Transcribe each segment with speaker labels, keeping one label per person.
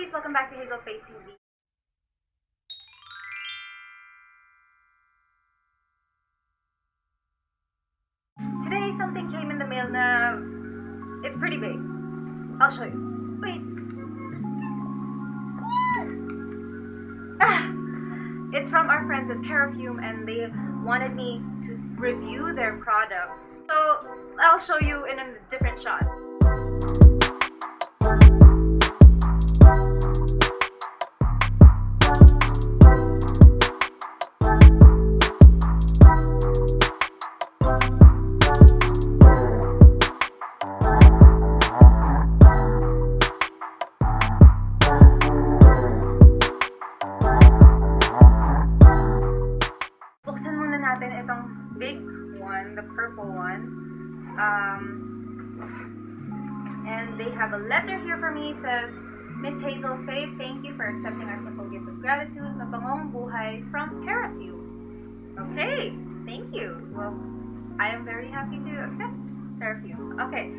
Speaker 1: Freebies! Welcome back to Hazel TV. Today something came in the mail na it's pretty big. I'll show you. Wait. It's from our friends at Perfume and they wanted me to review their products. So I'll show you in a different shot. Natin itong big one, the purple one. And they have a letter here for me. It says, Miss Hazel Faye, thank you for accepting our simple gift of gratitude. Mabangong buhay from Perafume. Okay, thank you. Well, I am very happy to accept Perfume. Okay,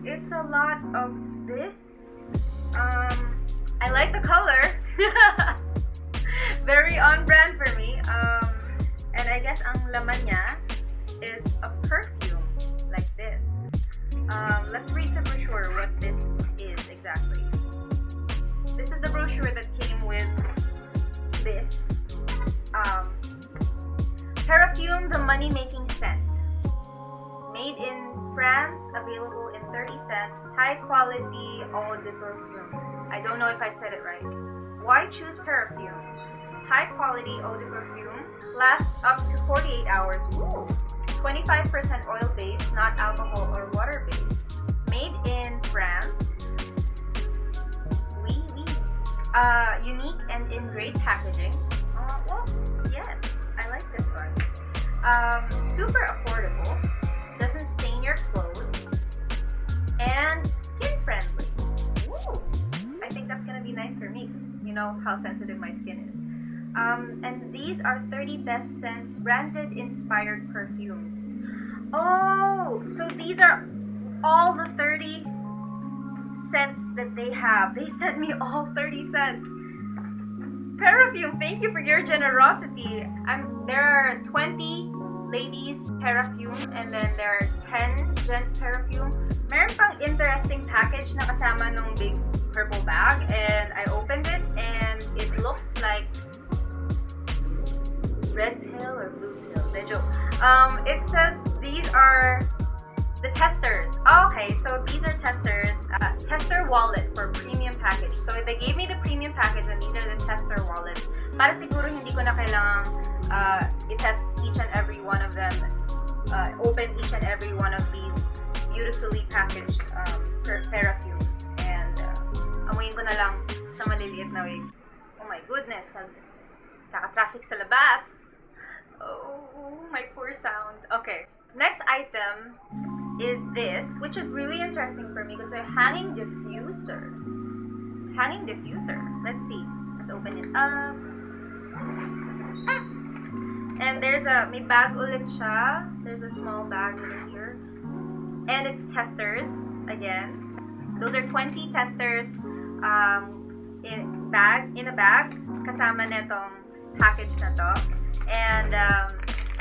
Speaker 1: it's a lot of this. I like the color. Very on brand for me. And I guess ang laman niya is a perfume like this. Let's read the brochure what this is exactly. This is the brochure that came with this. Perfume, the money-making scent. Made in France, available in 30 cents. High quality eau de perfume. I don't know if I said it right. Why choose Perfume? High quality eau de perfume lasts up to 48 hours. Woo! 25% oil based, not alcohol or water based. Made in France. Oui. Unique and in great packaging. Well, yes, I like this one. Super affordable. Doesn't stain your clothes. And skin friendly. Woo! I think that's gonna be nice for me. You know how sensitive my skin is. And these are 30 best scents, branded inspired perfumes. Oh, so these are all the 30 scents that they have. They sent me all 30 scents. Perfume, thank you for your generosity. There are 20 ladies Perfume and then there are 10 gents Perfume. Meron pang interesting package na kasama nung big purple bag and I opened it and it looks like red pill or blue pill. It says these are the testers. Okay, so these are testers. Tester wallet for premium package. So they gave me the premium package and these are the tester wallets. Para siguro hindi ko na kailangang i-test each and every one of them. Open each and every one of these beautifully packaged perfumes. And amuyin ko na lang sa maliliit na wig. Oh my goodness. Kaka-traffic sa labas. Oh, my poor sound. Okay, next item is this, which is really interesting for me because a hanging diffuser. Hanging diffuser. Let's see. Let's open it up. And there's may bag ulit siya. There's a small bag over here. And it's testers again. Those are 20 testers in a bag kasama netong package na to. And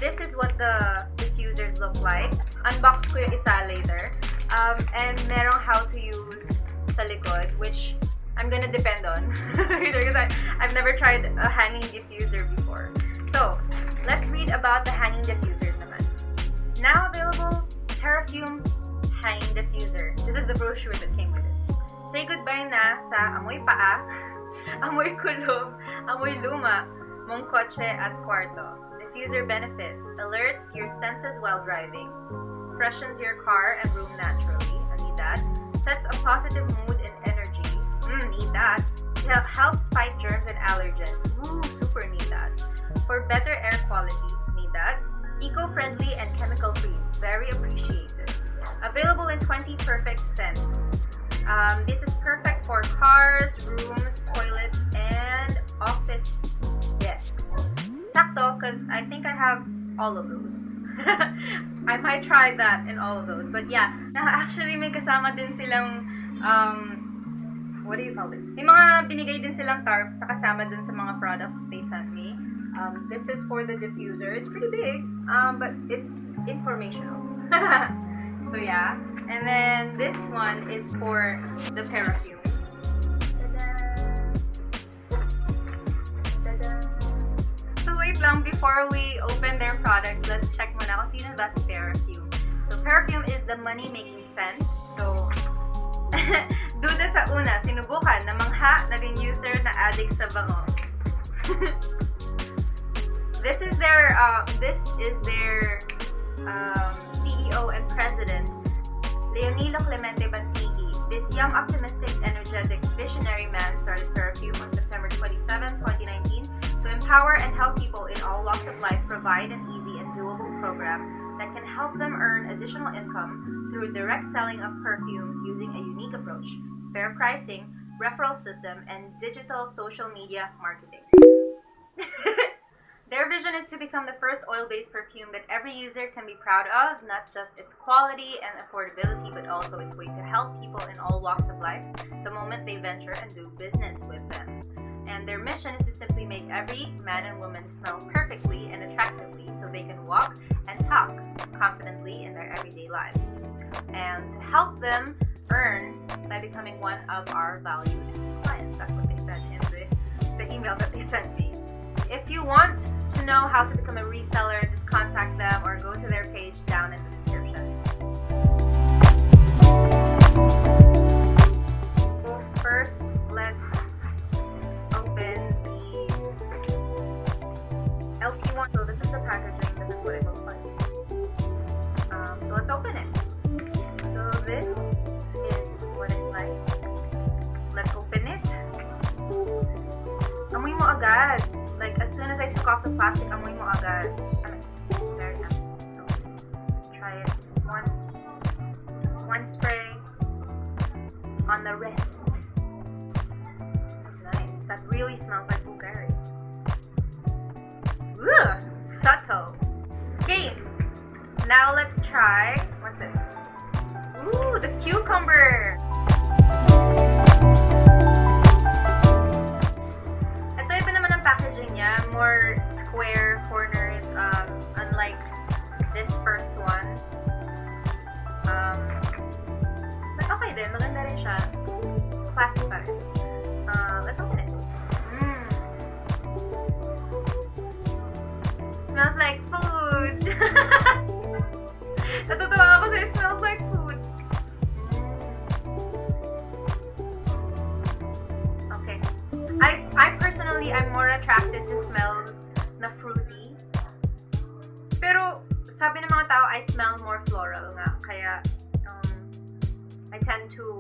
Speaker 1: this is what the diffusers look like. Unbox ko yung isa later. And merong how to use sa likod, which I'm gonna depend on. Because I've never tried a hanging diffuser before. So, let's read about the hanging diffusers naman. Now available, Perfume Hanging Diffuser. This is the brochure that came with it. Say goodbye na sa amoy paa, amoy kulob, amoy luma, mong kotse at kwarto. Diffuser benefits. Alerts your senses while driving. Freshens your car and room naturally. I need that. Sets a positive mood and energy. Need that. Helps fight germs and allergens. Super need that. For better air quality. Need that. Eco-friendly and chemical-free. Very appreciated. Available in 20 perfect scents. This is perfect for cars, rooms, toilets, and office desks. Sakto, because I think I have all of those. I might try that in all of those. But yeah, actually may kasama din silang what do you call this? May mga binigay din silang tarp na kasama dun sa mga products that they sent me. This is for the diffuser. It's pretty big, but it's informational. So yeah. And then this one is for the Perafumes. So wait lang, before we open their products, let's check muna kung sino ba si Perfume. So Perfume is the money-making scent. So, duda sa una, sinubukan, namangha, naging user na addict sa bango. This is their CEO and president, Leonilo Clemente Bantigi. This young, optimistic, energetic, visionary man started Perfume on September 27, 2019 to empower and help people in all walks of life provide an easy and doable program that can help them earn additional income through direct selling of perfumes using a unique approach, fair pricing, referral system, and digital social media marketing. Their vision is to become the first oil-based perfume that every user can be proud of, not just its quality and affordability, but also its way to help people in all walks of life the moment they venture and do business with them. And their mission is to simply make every man and woman smell perfectly and attractively so they can walk and talk confidently in their everyday lives. And to help them earn by becoming one of our valued clients. That's what they said in the email that they sent me. If you want to know how to become a reseller, just contact them or go to their page down in the description. So first, let's open the LP1. So this is the packaging. This is what it looks like. So let's open it. So this is what it's like. Let's open it. Amoy mo agad. Like, as soon as I took off the plastic, amoy mo agad. There it is. So, let's try it. One spray on the wrist. That's nice. That really smells like blueberry. Ugh! Subtle. Okay. Now let's try, what's this? Ooh, the cucumber! Ito naman ang packaging niya. More square corners, unlike this first one. But okay din, maganda rin siya. Classy pa rin. Let's open it. Smells like food! Natutuwa ako kasi it smells like food. Okay. I personally, I'm more attracted to smells na fruity. Pero, sabi ng mga tao, I smell more floral nga. Kaya, I tend to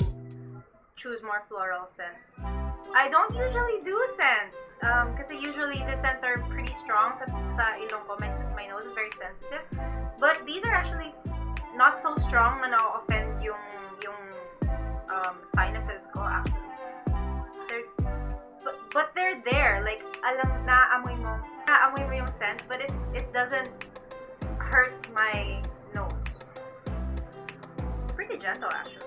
Speaker 1: choose more floral scents. I don't usually do scents. Kasi usually the scents are pretty strong sa ilong ko. My nose is very sensitive. But these are actually not so strong na na-offend yung sinuses ko actually. But they're there. Like, alam na amoy mo yung scent, but it doesn't hurt my nose. It's pretty gentle actually.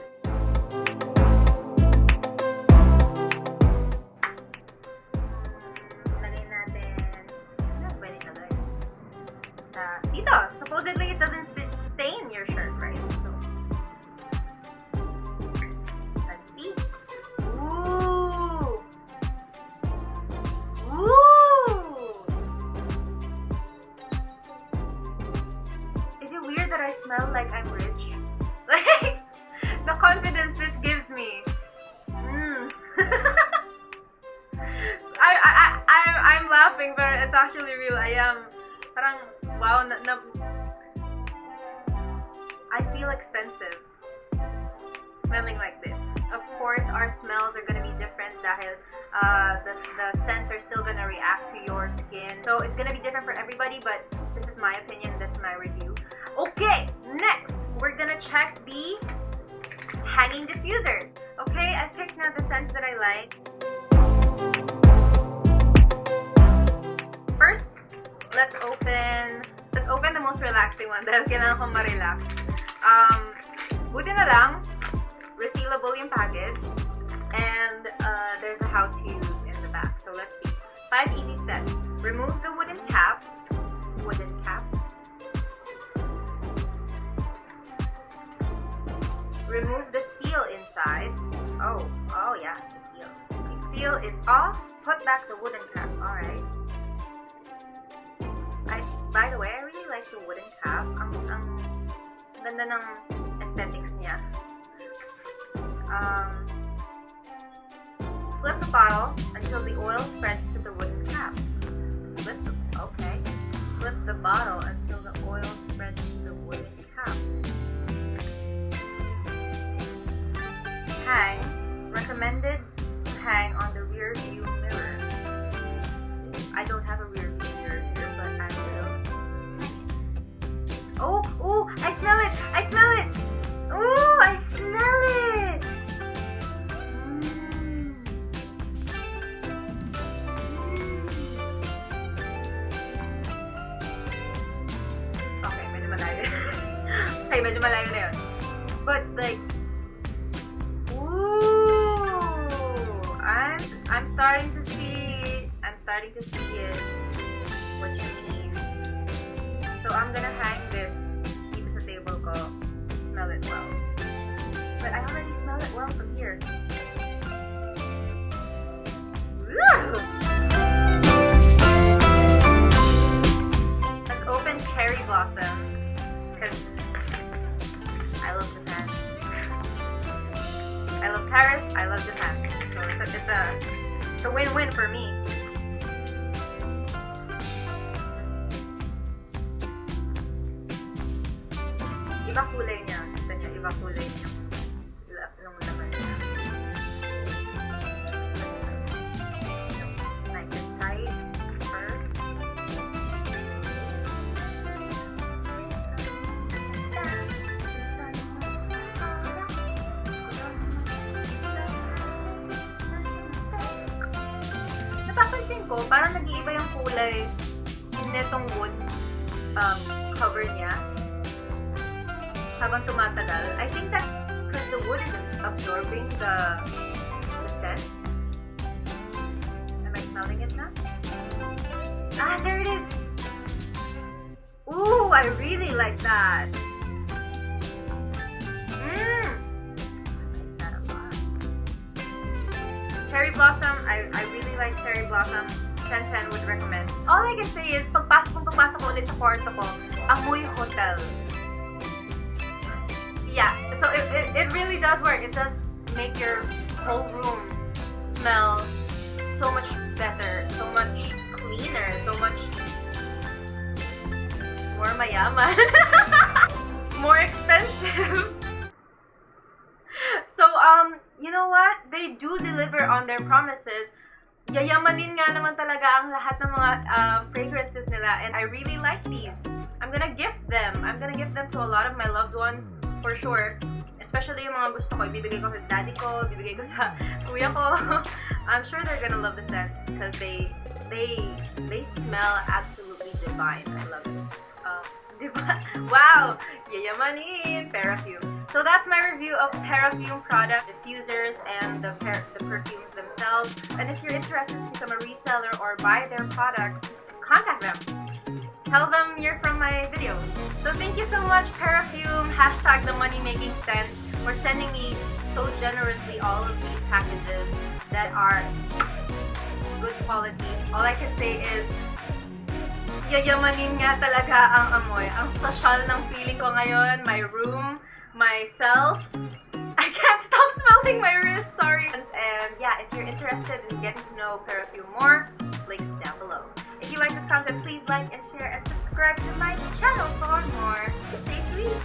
Speaker 1: Dito, supposedly it doesn't stain your shirt, right? So, let's see. Ooh! Is it weird that I smell like I'm rich? Like, the confidence this gives me. I'm laughing, but it's actually real. I am. Parang, wow, I feel expensive smelling like this. Of course, our smells are gonna be different dahil the scents are still gonna react to your skin. So it's gonna be different for everybody, but this is my opinion, that's my review. Okay, next, we're gonna check the hanging diffusers. Okay, I picked now the scents that I like. First, let's open the most relaxing one dahil kailangan kong ma-relax. Buti na lang, resealable yung package. And 5 easy steps. Remove the wooden cap. Wooden cap. Remove the seal inside. Oh yeah, the seal. The seal is off. Put back the wooden cap. Alright. By the way, I really like the wooden cap. Ang ganda ng aesthetics niya. Flip the bottle until the oil spreads to the wooden cap. Flip the bottle until the oil spreads to the wooden cap. Hang. Recommended to hang on the rear view mirror. I don't have a rear view mirror here, but I will. Oh, I smell it! I smell it! Ooh, I smell it! Okay, medyo malayo. Okay, medyo malayo na yun. But like, I'm starting to see it. What you mean? So I'm gonna hang this dito sa table ko. Smell it well. But I already smell it well from here. Woo! Let's open cherry blossom because I love Japan. I love Paris. I love Japan. So it's a win-win for me. Iba kulay niya. Iba kulay niya. Yung laman niya. Nice and tight first. Napapansin ko, parang nag-iiba yung kulay nitong wood cover niya habang tumatagal. I think that's because the wood is absorbing the scent. Am I smelling it now? Ah, there it is! Ooh, I really like that! I like that a lot. Cherry blossom, I really like cherry blossom. 10/10 would recommend. All I can say is, pagpasok ko ulit sa kwarto ko, amoy hotel. Yeah, so it really does work. It does make your whole room smell so much better, so much cleaner, so much more mayaman, more expensive. So you know what? They do deliver on their promises. Yayamanin nga naman talaga ang lahat ng mga fragrances nila, and I really like these. I'm gonna gift them. I'm gonna gift them to a lot of my loved ones. For sure. Especially yung mga gusto ko. Ibibigay ko sa daddy ko, ibibigay ko sa kuya ko. I'm sure they're gonna love the scent because they smell absolutely divine. I love it. Wow! Yayamanin! Perfume. So that's my review of Perafume product, diffusers, and the perfumes themselves. And if you're interested to become a reseller or buy their product, contact them. Tell them you're from my video. So thank you so much, Perafume, hashtag the money-making scent, for sending me so generously all of these packages that are good quality. All I can say is, yayamanin nga talaga ang amoy. Ang social ng feeling ko ngayon, my room, myself. I can't stop smelling my wrist, sorry. And yeah, if you're interested in getting to know Perafume more, links down below. If you like this content, please like and share and subscribe to my channel for more. Stay sweet!